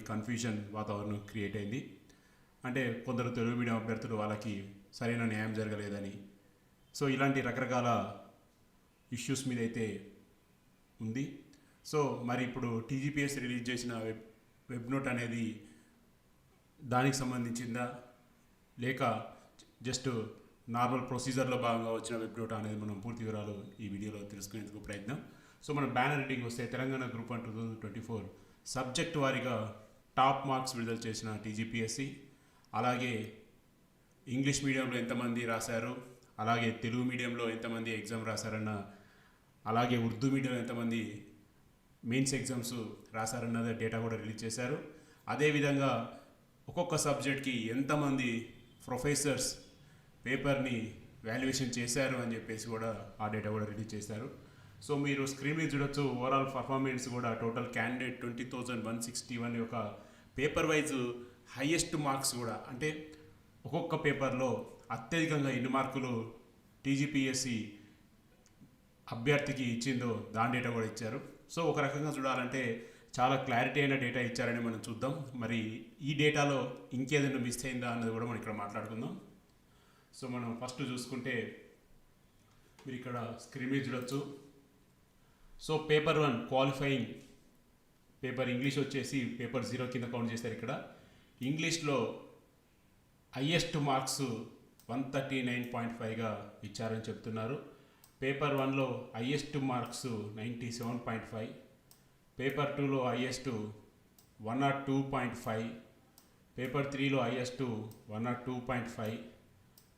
Confusion వాతావరణం create అయింది. అంటే కొందరు తెలుగు మీడియం అభ్యర్థులు వాళ్ళకి సరైన న్యాయం జరగలేదని, సో ఇలాంటి రకరకాల ఇష్యూస్ మీద అయితే ఉంది. సో మరి ఇప్పుడు టీజీపీఎస్ రిలీజ్ చేసిన వెబ్ నోట్ అనేది దానికి సంబంధించిందా లేక జస్ట్ నార్మల్ ప్రొసీజర్లో భాగంగా వచ్చిన వెబ్ నోట్ అనేది మనం పూర్తి వివరాలు ఈ వీడియోలో తెలుసుకునేందుకు ప్రయత్నం. సో మన బ్యానర్ రీడింగ్ వస్తే తెలంగాణ గ్రూప్ 1 2024 సబ్జెక్ట్ వారీగా టాప్ మార్క్స్ విడుదల చేసిన టీజీపీఎస్సి, అలాగే ఇంగ్లీష్ మీడియంలో ఎంతమంది రాశారు, అలాగే తెలుగు మీడియంలో ఎంతమంది ఎగ్జామ్ రాశారన్న, అలాగే ఉర్దూ మీడియంలో ఎంతమంది మెయిన్స్ ఎగ్జామ్స్ రాశారన్నది డేటా కూడా రిలీజ్ చేశారు. అదేవిధంగా ఒక్కొక్క సబ్జెక్ట్కి ఎంతమంది ప్రొఫెసర్స్ పేపర్ని వాల్యుయేషన్ చేశారు అని చెప్పేసి కూడా ఆ డేటా కూడా రిలీజ్ చేశారు. సో మీరు స్క్రీన్ మీద చూడొచ్చు, ఓవరాల్ పర్ఫార్మెన్స్ కూడా టోటల్ క్యాండిడేట్ 20,161 యొక్క పేపర్ వైజ్ హైయెస్ట్ మార్క్స్ కూడా, అంటే ఒక్కొక్క పేపర్లో అత్యధికంగా ఎన్ని మార్కులు టీజీపీఎస్సి అభ్యర్థికి ఇచ్చిందో దాని డేటా కూడా ఇచ్చారు. సో ఒక రకంగా చూడాలంటే చాలా క్లారిటీ అయిన డేటా ఇచ్చారని మనం చూద్దాం. మరి ఈ డేటాలో ఇంకేదైనా మిస్ అయిందా అన్నది కూడా మనం ఇక్కడ మాట్లాడుకుందాం. సో మనం ఫస్ట్ చూసుకుంటే మీరు ఇక్కడ స్క్రీన్ మీద చూడొచ్చు. So paper 1 qualifying paper English వచ్చేసి పేపర్ 0 కింద కౌంట్ చేస్తారు. ఇక్కడ ఇంగ్లీష్లో హైయెస్ట్ మార్క్స్ 139.5గా ఇచ్చారని చెప్తున్నారు. పేపర్ 1లో హైయెస్ట్ మార్క్స్ 97.5, పేపర్ 2లో హైయెస్ట్ 102.5, పేపర్ 3లో హైయెస్ట్ 102.5,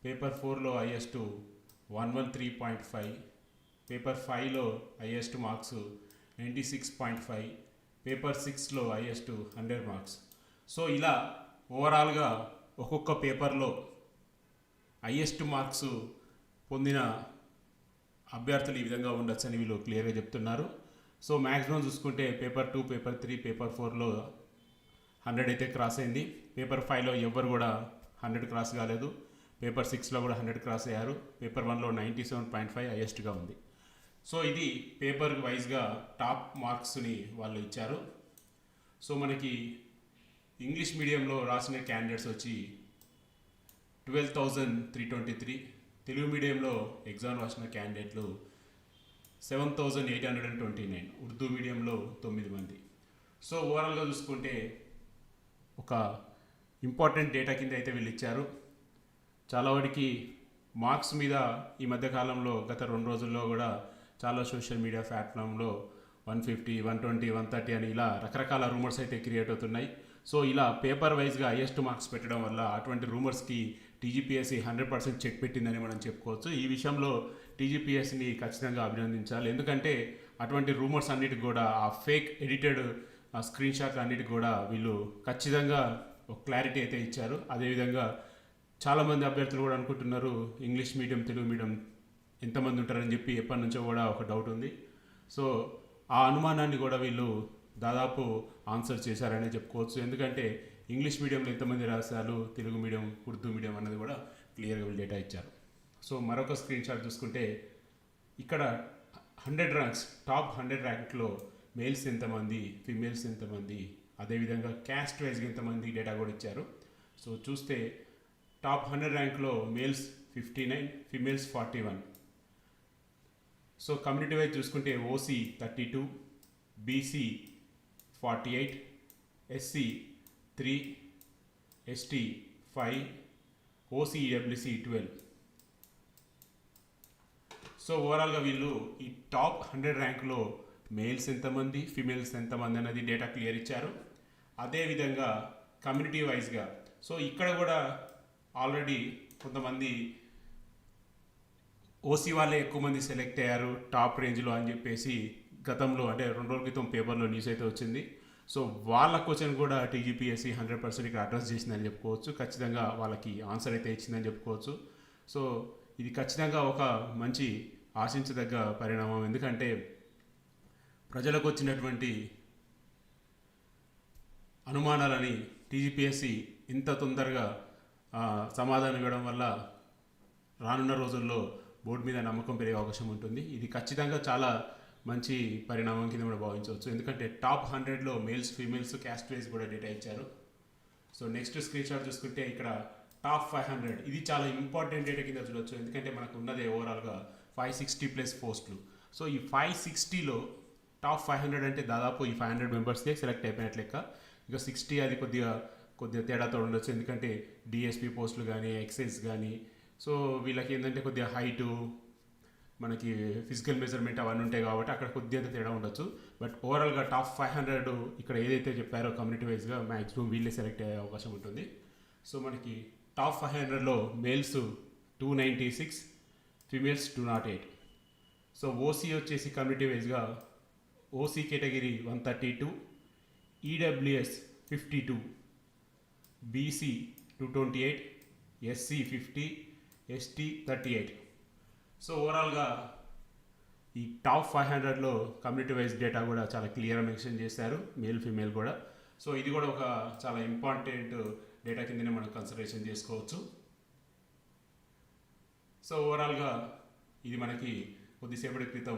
పేపర్ 4లో హైయెస్ట్ 113.5, పేపర్ 5లో హైయెస్ట్ మార్క్స్ 96.5, పేపర్ 6లో హైయెస్ట్ 100 మార్క్స్. సో ఇలా ఓవరాల్గా ఒక్కొక్క పేపర్లో హైయెస్ట్ మార్క్స్ పొందిన అభ్యర్థులు ఈ విధంగా ఉండొచ్చని వీళ్ళు క్లియర్గా చెప్తున్నారు. సో మ్యాక్సిమం చూసుకుంటే పేపర్ 2, పేపర్ 3, పేపర్ 4లో 100 అయితే క్రాస్ అయింది. పేపర్ 5లో ఎవ్వరు కూడా 100 క్రాస్ కాలేదు. పేపర్ 6లో కూడా 100 క్రాస్ అయ్యారు. పేపర్ 1లో 97.5 హైయెస్ట్గా ఉంది. సో ఇది పేపర్ వైజ్గా టాప్ మార్క్స్ని వాళ్ళు ఇచ్చారు. సో మనకి ఇంగ్లీష్ మీడియంలో రాసిన క్యాండిడేట్స్ వచ్చి 12,323, తెలుగు మీడియంలో ఎగ్జామ్ రాసిన క్యాండిడేట్లు 7,829, ఉర్దూ మీడియంలో 9 మంది. సో ఓవరాల్గా చూసుకుంటే ఒక ఇంపార్టెంట్ డేటా కింద అయితే వీళ్ళు ఇచ్చారు. చాలా వాటికి మార్క్స్ మీద ఈ మధ్యకాలంలో గత 2 రోజుల్లో కూడా చాలా సోషల్ మీడియా ప్లాట్ఫామ్లో 150, 120, 130 అని ఇలా రకరకాల రూమర్స్ అయితే క్రియేట్ అవుతున్నాయి. సో ఇలా పేపర్ వైజ్గా హైయెస్ట్ మార్క్స్ పెట్టడం వల్ల అటువంటి రూమర్స్కి టీజీపీఎస్సి 100% చెక్ పెట్టిందని మనం చెప్పుకోవచ్చు. ఈ విషయంలో టీజీపీఎస్సిని ఖచ్చితంగా అభినందించాలి. ఎందుకంటే అటువంటి రూమర్స్ అన్నిటికి కూడా ఆ ఫేక్ ఎడిటెడ్ స్క్రీన్ షాట్లు అన్నిటికి కూడా వీళ్ళు ఖచ్చితంగా ఒక క్లారిటీ అయితే ఇచ్చారు. అదేవిధంగా చాలామంది అభ్యర్థులు కూడా అనుకుంటున్నారు ఇంగ్లీష్ మీడియం తెలుగు మీడియం ఎంతమంది ఉంటారని చెప్పి ఎప్పటి నుంచో కూడా ఒక డౌట్ ఉంది. సో ఆ అనుమానాన్ని కూడా వీళ్ళు దాదాపు ఆన్సర్ చేశారనే చెప్పుకోవచ్చు. ఎందుకంటే ఇంగ్లీష్ మీడియంలో ఎంతమంది రాశారు, తెలుగు మీడియం ఉర్దూ మీడియం అన్నది కూడా క్లియర్గా వీళ్ళు డేటా ఇచ్చారు. సో మరొక స్క్రీన్ షాట్ చూసుకుంటే ఇక్కడ 100 ర్యాంక్స్ టాప్ 100 ర్యాంక్లో మేల్స్ ఎంతమంది, ఫీమేల్స్ ఎంతమంది, అదేవిధంగా క్యాస్ట్ వైజ్గా ఎంతమంది డేటా కూడా ఇచ్చారు. సో చూస్తే టాప్ 100 ర్యాంక్లో males 59, females 41. So community wise చూసుకుంటే ఓసీ 32, బీసీ 48, ఎస్సీ 3, ఎస్టీ 5, ఓసీడబ్ల్యూసీ 12. సో ఓవరాల్గా వీళ్ళు ఈ టాప్ 100 ర్యాంక్లో మేల్స్ ఎంతమంది, ఫీమేల్స్ ఎంతమంది అనేది డేటా క్లియర్ ఇచ్చారు. అదేవిధంగా కమ్యూనిటీ వైజ్గా సో ఇక్కడ కూడా ఆల్రెడీ కొంతమంది ఓసీ వాళ్ళే ఎక్కువ మంది సెలెక్ట్ అయ్యారు టాప్ రేంజ్లో అని చెప్పేసి గతంలో అంటే 2 రోజుల క్రితం పేపర్లో న్యూస్ అయితే వచ్చింది. సో వాళ్ళ క్వశ్చన్ కూడా టీజీపీఎస్సి 100% ఇక్కడ అడ్రస్ చేసిందని చెప్పుకోవచ్చు. ఖచ్చితంగా వాళ్ళకి ఆన్సర్ అయితే ఇచ్చిందని చెప్పుకోవచ్చు. సో ఇది ఖచ్చితంగా ఒక మంచి ఆశించదగ్గ పరిణామం. ఎందుకంటే ప్రజలకు వచ్చినటువంటి అనుమానాలని టీజీపీఎస్సి ఇంత తొందరగా సమాధానం ఇవ్వడం వల్ల రానున్న రోజుల్లో బోర్డు మీద నమ్మకం పెరిగే అవకాశం ఉంటుంది. ఇది ఖచ్చితంగా చాలా మంచి పరిణామం కింద కూడా భావించవచ్చు. ఎందుకంటే టాప్ 100లో మేల్స్ ఫీమేల్స్ క్యాస్ట్ వైజ్ కూడా డేటా ఇచ్చారు. So next screenshot ఇక్కడ టాప్ 500, ఇది చాలా ఇంపార్టెంట్ డేటా కింద చూడొచ్చు. ఎందుకంటే మనకు ఉన్నదే ఓవరాల్గా 560+ పోస్టులు. సో ఈ 560లో టాప్ 500 అంటే దాదాపు ఈ 500 మెంబర్స్కే సెలెక్ట్ అయిపోయినట్లు లెక్క. ఇక 60 అది కొద్దిగా తేడాతో ఉండొచ్చు, ఎందుకంటే డిఎస్పి పోస్టులు కానీ ఎక్సైజ్ కానీ. సో వీళ్ళకి ఏంటంటే కొద్దిగా హైటు, మనకి ఫిజికల్ మెజర్మెంట్ అవన్నీ ఉంటాయి కాబట్టి అక్కడ కొద్దిగా తేడా ఉండొచ్చు. బట్ ఓవరాల్గా టాప్ 500 ఇక్కడ ఏదైతే చెప్పారో కమ్యూనిటీ వైజ్గా మ్యాక్సిమం వీళ్ళే సెలెక్ట్ అయ్యే అవకాశం ఉంటుంది. సో మనకి టాప్ 500లో మేల్స్ 296, ఫీమేల్స్ 208. సో ఓసీ వచ్చేసి కమ్యూనిటీ వైజ్గా OC category 132, EWS 52, BC 228, SC 50, ST 38. So ఓవరాల్గా ఈ టాప్ 500లో కమ్యూనిటీ వైజ్ డేటా కూడా చాలా క్లియర్గా మెన్షన్ చేశారు, మేల్ ఫీమేల్ కూడా. సో ఇది కూడా ఒక చాలా ఇంపార్టెంట్ డేటా కిందనే మనం కన్సిడరేషన్ చేసుకోవచ్చు. సో ఓవరాల్గా ఇది మనకి కొద్దిసేపటి క్రితం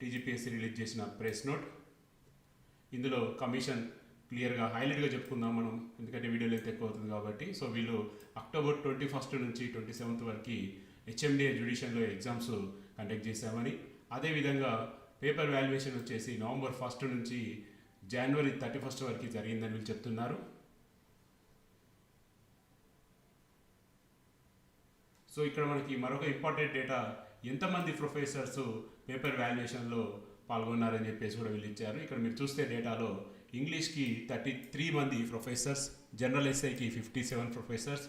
టీజీపీఎస్సీ రిలీజ్ చేసిన ప్రెస్ నోట్. ఇందులో కమిషన్ క్లియర్గా హైలైట్గా చెప్పుకుందాం మనం, ఎందుకంటే వీడియో లెంత్ ఎక్కువ అవుతుంది కాబట్టి. సో వీళ్ళు అక్టోబర్ 21 నుంచి 27 వరకు హెచ్ఎండిఏ జ్యుడిషియల్లో ఎగ్జామ్స్ కండక్ట్ చేశామని, అదేవిధంగా పేపర్ వాల్యుయేషన్ వచ్చేసి నవంబర్ 1 నుంచి జనవరి 31 వరకు జరిగిందని వీళ్ళు చెప్తున్నారు. సో ఇక్కడ మనకి మరొక ఇంపార్టెంట్ డేటా, ఎంతమంది ప్రొఫెసర్స్ పేపర్ వాల్యుయేషన్లో పాల్గొన్నారని చెప్పేసి కూడా వీళ్ళు ఇచ్చారు. ఇక్కడ మీరు చూస్తే డేటాలో ఇంగ్లీష్కి 33 మంది ప్రొఫెసర్స్, జనరల్ ఎస్ఐకి 57 ప్రొఫెసర్స్,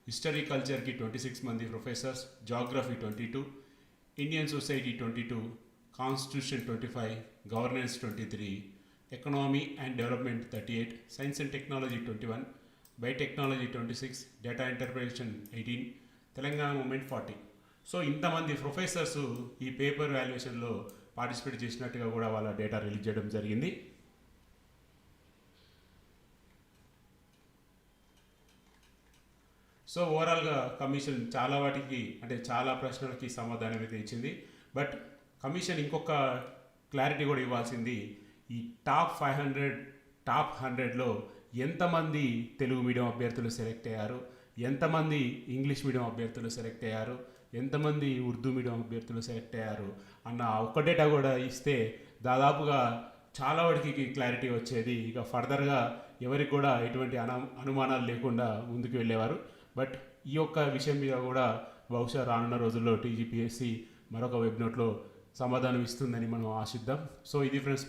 హిస్టరీ కల్చర్కి 26 మంది professors, geography 22, Indian society 22, constitution 25, governance 23, economy and development 38, science and technology 21, biotechnology 26, data interpretation 18, Telangana movement 40. So ఇంతమంది ప్రొఫెసర్స్ ఈ పేపర్ వాల్యుయేషన్లో పార్టిసిపేట్ చేసినట్టుగా కూడా వాళ్ళ డేటా రిలీజ్ చేయడం జరిగింది. సో ఓవరాల్గా కమిషన్ చాలా వాటికి, అంటే చాలా ప్రశ్నలకి సమాధానం అయితే ఇచ్చింది. బట్ కమిషన్ ఇంకొక క్లారిటీ కూడా ఇవ్వాల్సింది, ఈ టాప్ 100లో ఎంతమంది తెలుగు మీడియం అభ్యర్థులు సెలెక్ట్ అయ్యారు, ఎంతమంది ఇంగ్లీష్ మీడియం అభ్యర్థులు సెలెక్ట్ అయ్యారు, ఎంతమంది ఉర్దూ మీడియం అభ్యర్థులు సెలెక్ట్ అయ్యారు అన్న ఒక్క డేటా కూడా ఇస్తే దాదాపుగా చాలా వాటికి క్లారిటీ వచ్చేది. ఇక ఫర్దర్గా ఎవరికి కూడా ఎటువంటి అనుమానాలు లేకుండా ముందుకు వెళ్ళేవారు. బట్ ఈ యొక్క విషయం మీద కూడా బహుశా రానున్న రోజుల్లో టీజీపీఎస్సీ మరొక వెబ్ నోట్లో సమాధానం ఇస్తుందని మనం ఆశిద్దాం. సో ఇది ఫ్రెండ్స్.